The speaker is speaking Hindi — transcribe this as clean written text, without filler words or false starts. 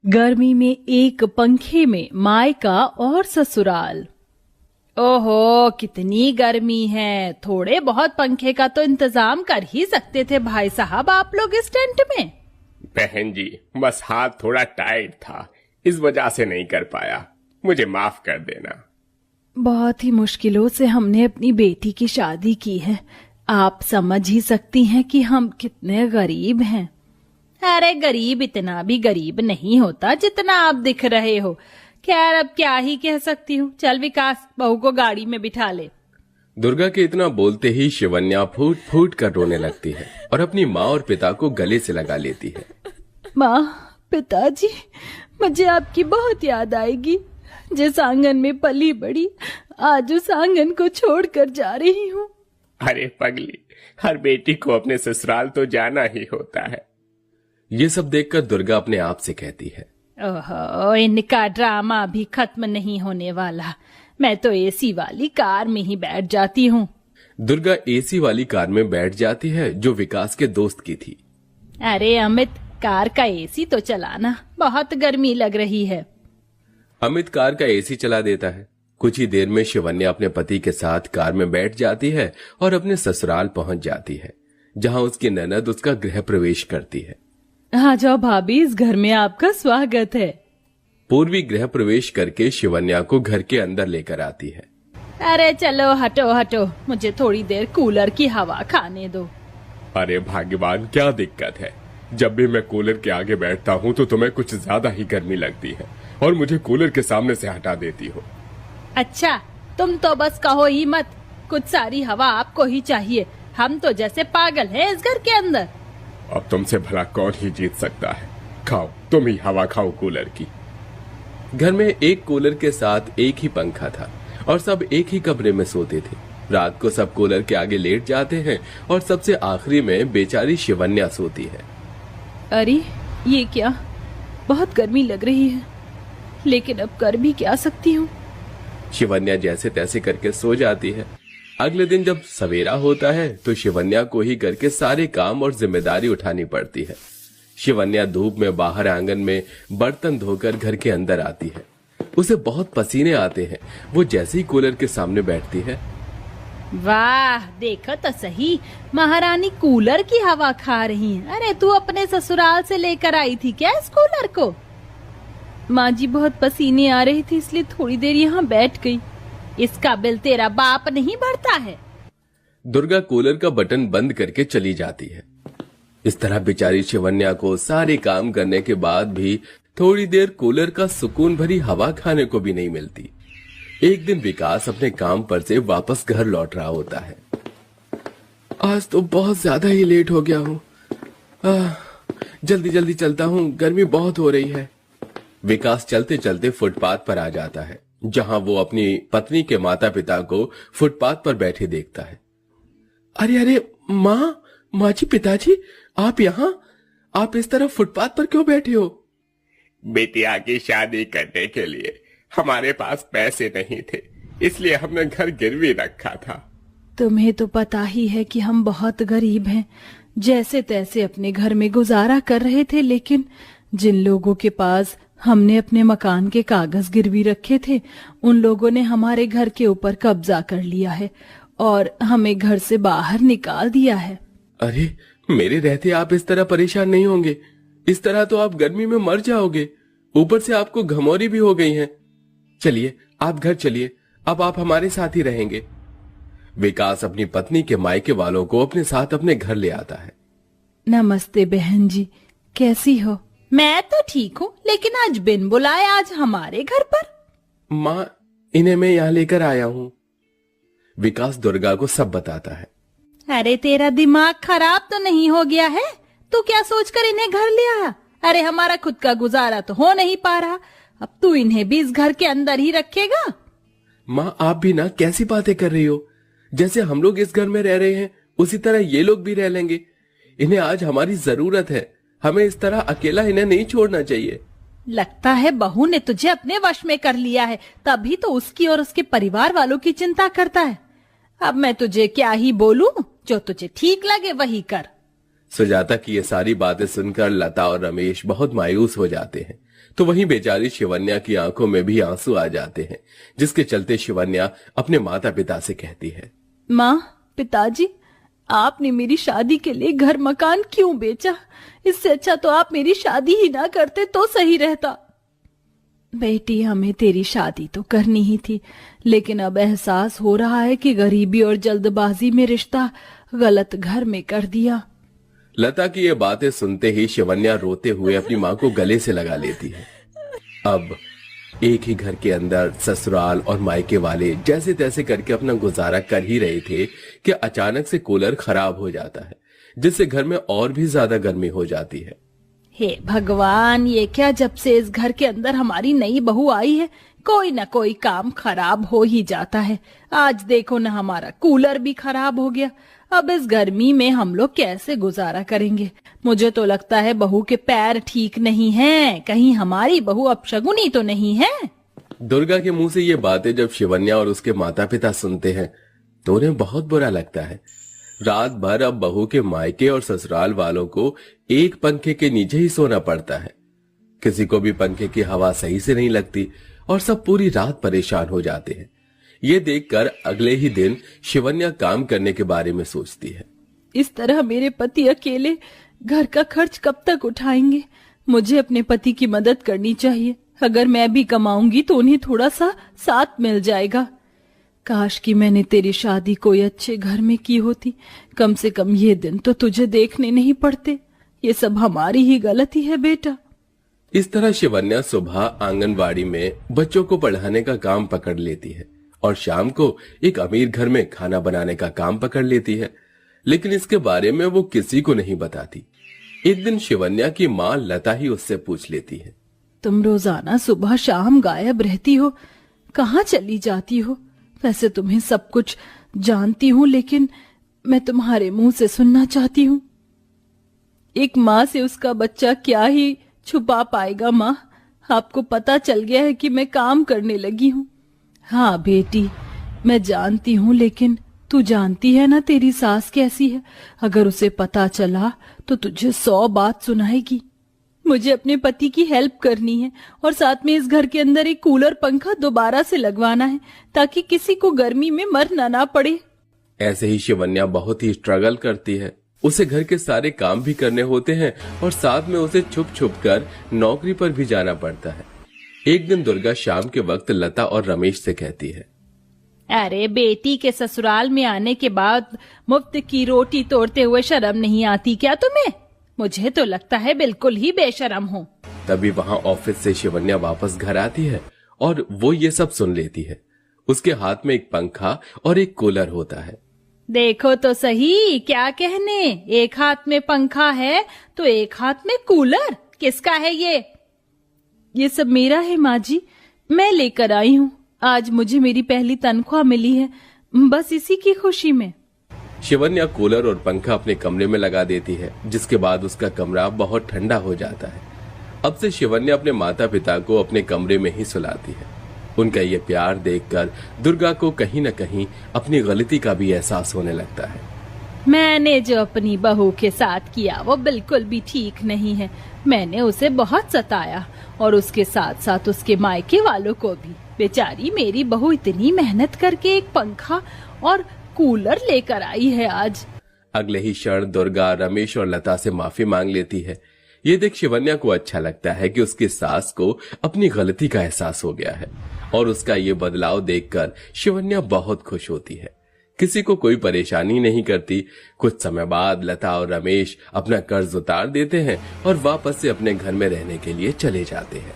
गर्मी में एक पंखे में मायका और ससुराल। ओहो, कितनी गर्मी है। थोड़े बहुत पंखे का तो इंतजाम कर ही सकते थे भाई साहब आप लोग इस टेंट में। बहन जी, बस हाथ थोड़ा टाइट था, इस वजह से नहीं कर पाया, मुझे माफ कर देना। बहुत ही मुश्किलों से हमने अपनी बेटी की शादी की है। आप समझ ही सकती हैं कि हम कितने गरीब हैं। अरे गरीब इतना भी गरीब नहीं होता जितना आप दिख रहे हो। खैर अब क्या ही कह सकती हूँ। चल विकास, बहू को गाड़ी में बिठा ले। दुर्गा के इतना बोलते ही शिवन्या फूट फूट कर रोने लगती है और अपनी माँ और पिता को गले से लगा लेती है। माँ, पिताजी, मुझे आपकी बहुत याद आएगी। जिस आंगन में पली बड़ी, आज उस आंगन को छोड़कर जा रही हूँ। अरे पगली, हर बेटी को अपने ससुराल तो जाना ही होता है। ये सब देखकर दुर्गा अपने आप से कहती है, ओहो, इनका ड्रामा भी खत्म नहीं होने वाला। मैं तो एसी वाली कार में ही बैठ जाती हूँ। दुर्गा एसी वाली कार में बैठ जाती है जो विकास के दोस्त की थी। अरे अमित, कार का एसी तो चलाना, बहुत गर्मी लग रही है। अमित कार का एसी चला देता है। कुछ ही देर में शिवन्या अपने पति के साथ कार में बैठ जाती है और अपने ससुराल पहुंच जाती है, जहां उसकी ननद उसका गृह प्रवेश करती है। आ जाओ भाभी, इस घर में आपका स्वागत है। पूर्वी गृह प्रवेश करके शिवन्या को घर के अंदर लेकर आती है। अरे चलो हटो हटो, मुझे थोड़ी देर कूलर की हवा खाने दो। अरे भाग्यवान, क्या दिक्कत है? जब भी मैं कूलर के आगे बैठता हूँ तो तुम्हें कुछ ज्यादा ही गर्मी लगती है और मुझे कूलर के सामने से हटा देती हो। अच्छा, तुम तो बस कहो ही मत। कुछ सारी हवा आपको ही चाहिए। हम तो जैसे पागल हैं इस घर के अंदर। अब तुमसे भला कौन ही जीत सकता है? खाओ, तुम ही हवा खाओ कूलर की। घर में एक कूलर के साथ एक ही पंखा था और सब एक ही कमरे में सोते थे। रात को सब कूलर के आगे लेट जाते हैं और सबसे आखिरी में बेचारी शिवन्या सोती है। अरे ये क्या, बहुत गर्मी लग रही है, लेकिन अब कर भी क्या सकती हूँ। शिवन्या जैसे तैसे करके सो जाती है। अगले दिन जब सवेरा होता है तो शिवन्या को ही घर के सारे काम और जिम्मेदारी उठानी पड़ती है। शिवन्या धूप में बाहर आंगन में बर्तन धोकर घर के अंदर आती है। उसे बहुत पसीने आते हैं। वो जैसे ही कूलर के सामने बैठती है, वाह, देखो तो सही, महारानी कूलर की हवा खा रही है। अरे तू अपने ससुराल से लेकर आई थी क्या इस कूलर को? माँ जी, बहुत पसीने आ रही थी इसलिए थोड़ी देर यहाँ बैठ गई। इसका बिल तेरा बाप नहीं भरता है। दुर्गा कूलर का बटन बंद करके चली जाती है। इस तरह बेचारी शिवन्या को सारे काम करने के बाद भी थोड़ी देर कूलर का सुकून भरी हवा खाने को भी नहीं मिलती। एक दिन विकास अपने काम पर से वापस घर लौट रहा होता है। आज तो बहुत ज्यादा ही लेट हो गया हूँ। जल्दी जल्दी चलता हूँ, गर्मी बहुत हो रही है। विकास चलते चलते फुटपाथ पर आ जाता है, जहां वो अपनी पत्नी के माता पिता को फुटपाथ पर बैठे देखता है। अरे अरे माँ जी, पिताजी, आप यहाँ? आप इस तरह फुटपाथ पर क्यों बैठे हो? बेटिया की शादी करने के लिए हमारे पास पैसे नहीं थे, इसलिए हमने घर गिरवी रखा था। तुम्हें तो पता ही है कि हम बहुत गरीब हैं। जैसे तैसे अपने घर में गुजारा कर रहे थे, लेकिन जिन लोगों के पास हमने अपने मकान के कागज गिरवी रखे थे, उन लोगों ने हमारे घर के ऊपर कब्जा कर लिया है और हमें घर से बाहर निकाल दिया है। अरे, मेरे रहते आप इस तरह परेशान नहीं होंगे। इस तरह तो आप गर्मी में मर जाओगे। ऊपर से आपको घमौरी भी हो गई है। चलिए, आप घर चलिए, अब आप हमारे साथ ही रहेंगे। विकास अपनी पत्नी के मायके वालों को अपने साथ अपने घर ले आता है। नमस्ते बहन जी, कैसी हो? मैं तो ठीक हूँ, लेकिन आज बिन बुलाए आज हमारे घर पर। माँ, इन्हें मैं यहाँ लेकर आया हूँ। विकास दुर्गा को सब बताता है। अरे तेरा दिमाग खराब तो नहीं हो गया है? तू क्या सोचकर इन्हें घर ले आया? अरे हमारा खुद का गुजारा तो हो नहीं पा रहा, अब तू इन्हें भी इस घर के अंदर ही रखेगा? माँ, आप भी ना कैसी बातें कर रही हो? जैसे हम लोग इस घर में रह रहे हैं, उसी तरह ये लोग भी रह लेंगे। इन्हें आज हमारी जरूरत है। हमें इस तरह अकेला इन्हें नहीं छोड़ना चाहिए। लगता है बहू ने तुझे अपने वश में कर लिया है, तभी तो उसकी और उसके परिवार वालों की चिंता करता है। अब मैं तुझे क्या ही बोलूं, जो तुझे ठीक लगे वही कर। सुजाता की ये सारी बातें सुनकर लता और रमेश बहुत मायूस हो जाते हैं। तो वहीं बेचारी शिवन्या की आंखों में भी आंसू आ जाते हैं, जिसके चलते शिवन्या अपने माता पिता से कहती है, माँ, पिताजी, आपने मेरी शादी के लिए घर मकान क्यों बेचा? इससे अच्छा तो आप मेरी शादी ही ना करते तो सही रहता। बेटी, हमें तेरी शादी तो करनी ही थी, लेकिन अब एहसास हो रहा है कि गरीबी और जल्दबाजी में रिश्ता गलत घर में कर दिया। लता की ये बातें सुनते ही शिवन्या रोते हुए अपनी माँ को गले से लगा लेती है। अब एक ही घर के अंदर ससुराल और मायके वाले जैसे तैसे करके अपना गुजारा कर ही रहे थे कि अचानक से कूलर खराब हो जाता है, जिससे घर में और भी ज्यादा गर्मी हो जाती है। हे भगवान, ये क्या, जब से इस घर के अंदर हमारी नई बहू आई है कोई ना कोई काम खराब हो ही जाता है। आज देखो ना, हमारा कूलर भी खराब हो गया। अब इस गर्मी में हम लोग कैसे गुजारा करेंगे? मुझे तो लगता है बहू के पैर ठीक नहीं हैं। कहीं हमारी बहू अपशगुनी तो नहीं है? दुर्गा के मुंह से ये बातें जब शिवन्या और उसके माता पिता सुनते हैं तो उन्हें बहुत बुरा लगता है। रात भर अब बहू के मायके और ससुराल वालों को एक पंखे के नीचे ही सोना पड़ता है। किसी को भी पंखे की हवा सही से नहीं लगती और सब पूरी रात परेशान हो जाते हैं। ये देखकर अगले ही दिन शिवन्या काम करने के बारे में सोचती है। इस तरह मेरे पति अकेले घर का खर्च कब तक उठाएंगे? मुझे अपने पति की मदद करनी चाहिए। अगर मैं भी कमाऊंगी तो उन्हें थोड़ा सा साथ मिल जाएगा। काश कि मैंने तेरी शादी कोई अच्छे घर में की होती। कम से कम ये दिन तो तुझे देखने नहीं पड़ते। ये सब हमारी ही गलती है बेटा। इस तरह शिवन्या सुबह आंगनबाड़ी में बच्चों को पढ़ाने का काम पकड़ लेती है और शाम को एक अमीर घर में खाना बनाने का काम पकड़ लेती है, लेकिन इसके बारे में वो किसी को नहीं बताती। एक दिन शिवन्या की माँ लता ही उससे पूछ लेती है, तुम रोजाना सुबह शाम गायब रहती हो, कहाँ चली जाती हो? वैसे तुम्हें सब कुछ जानती हूँ, लेकिन मैं तुम्हारे मुंह से सुनना चाहती हूँ। एक माँ से उसका बच्चा क्या ही छुपा पाएगा? माँ, आपको पता चल गया है कि मैं काम करने लगी हूँ। हाँ बेटी, मैं जानती हूँ, लेकिन तू जानती है ना तेरी सास कैसी है। अगर उसे पता चला तो तुझे 100 बात सुनाएगी। मुझे अपने पति की हेल्प करनी है और साथ में इस घर के अंदर एक कूलर पंखा दोबारा से लगवाना है, ताकि किसी को गर्मी में मरना ना पड़े। ऐसे ही शिवन्या बहुत ही स्ट्रगल करती है। उसे घर के सारे काम भी करने होते हैं और साथ में उसे छुप छुप कर नौकरी पर भी जाना पड़ता है। एक दिन दुर्गा शाम के वक्त लता और रमेश से कहती है, अरे बेटी के ससुराल में आने के बाद मुफ्त की रोटी तोड़ते हुए शर्म नहीं आती क्या तुम्हें? मुझे तो लगता है बिल्कुल ही बेशर्म हो। तभी वहाँ ऑफिस से शिवन्या वापस घर आती है और वो ये सब सुन लेती है। उसके हाथ में एक पंखा और एक कूलर होता है। देखो तो सही, क्या कहने, एक हाथ में पंखा है तो एक हाथ में कूलर। किसका है ये? ये सब मेरा है माँ जी, मैं लेकर आई हूँ। आज मुझे मेरी पहली तनख्वाह मिली है, बस इसी की खुशी में। शिवन्या कूलर और पंखा अपने कमरे में लगा देती है, जिसके बाद उसका कमरा बहुत ठंडा हो जाता है। अब से शिवन्या अपने माता पिता को अपने कमरे में ही सुलाती है। उनका ये प्यार देखकर दुर्गा को कहीं न कहीं अपनी गलती का भी एहसास होने लगता है। मैंने जो अपनी बहू के साथ किया वो बिल्कुल भी ठीक नहीं है। मैंने उसे बहुत सताया और उसके साथ साथ उसके मायके वालों को भी। बेचारी मेरी बहू इतनी मेहनत करके एक पंखा और कूलर लेकर आई है आज। अगले ही क्षण दुर्गा रमेश और लता से माफी मांग लेती है। ये देख शिवन्या को अच्छा लगता है कि उसकी सास को अपनी गलती का एहसास हो गया है और उसका ये बदलाव देखकर शिवन्या बहुत खुश होती है। किसी को कोई परेशानी नहीं करती। कुछ समय बाद लता और रमेश अपना कर्ज उतार देते हैं और वापस से अपने घर में रहने के लिए चले जाते हैं।